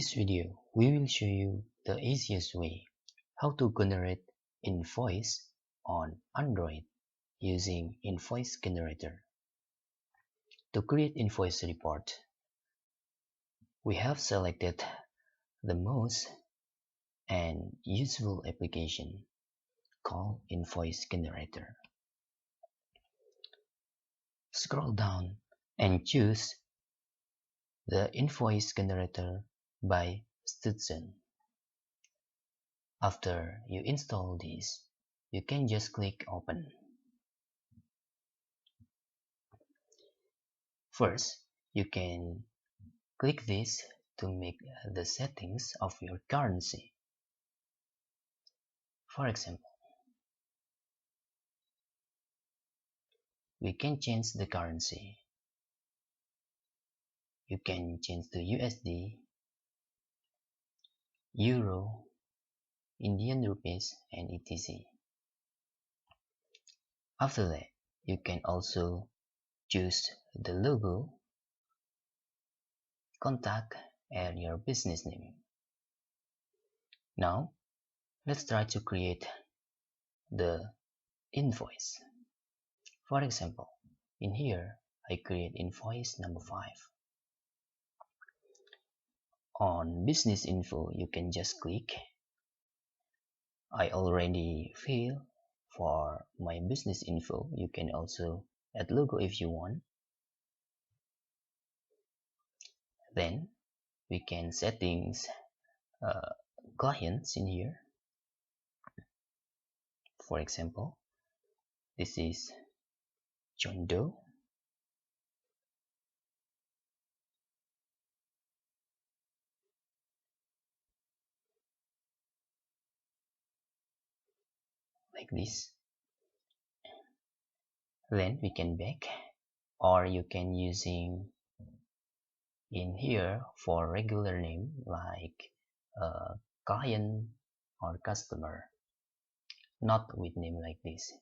this video, we will show you the easiest way how to generate invoice on Android using Invoice Generator. To create invoice report, we have selected the most and useful application called Invoice Generator. Scroll down and choose the Invoice Generator by Stutson. After you install this, you can just click open. First, you can click this to make the settings of your currency. For example, we can change the currency. You can change to USD, Euro, Indian rupees, and etc. After that, you can also choose the logo, contact, and your business name. Now, let's try to create the invoice. For example, in here, I create invoice number 5. On business info, you can just click. I already fill for my business info. You can also add logo if you want. Then we can settings clients in here. For example, this is John Doe. Like this. Then we can back, or you can using in here for regular name like client or customer, not with name like this.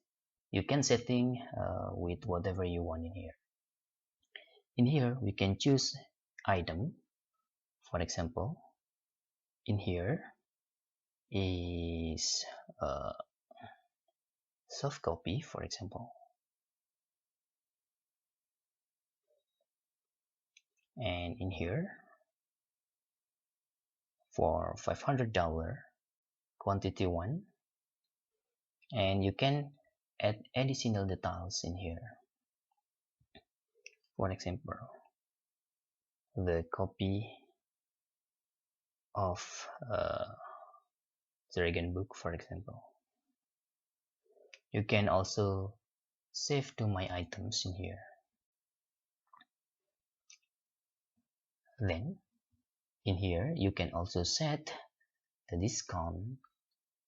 You can setting with whatever you want in here. In here we can choose item. For example, in here is soft copy, for example, and in here for $500 quantity 1, and you can add additional details in here. For example, the copy of Dragon book, for example. You can also save to my items in here. Then in here you can also set the discount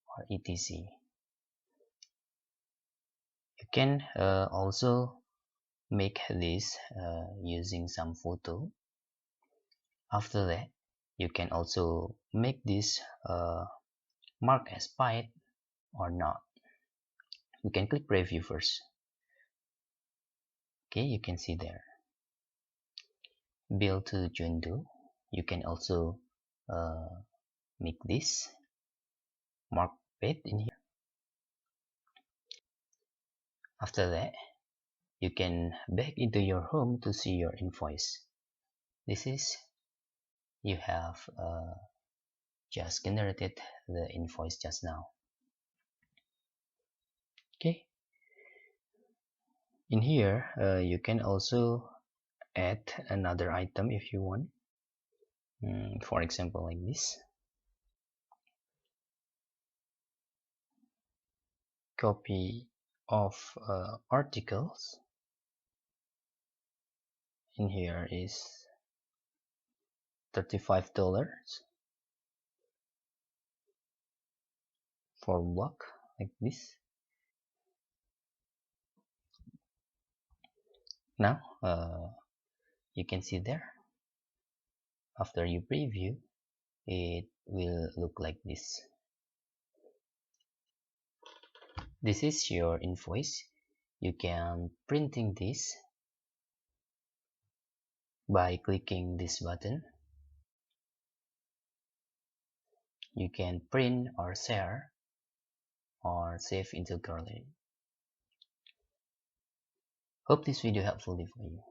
or etc. You can also make this using some photo. After that, you can also make this mark as paid or not. You can click preview first. Okay, you can see there. Bill to John Doe. You can also make this mark paid in here. After that, you can back into your home to see your invoice. This is you have just generated the invoice just now. Okay, in here you can also add another item if you want. For example, like this, copy of articles. In here is $35 for block, like this. Now you can see there, after you preview, it will look like this. This is your invoice. You can printing this by clicking this button. You can print or share or save into gallery. Hope this video helpful for you.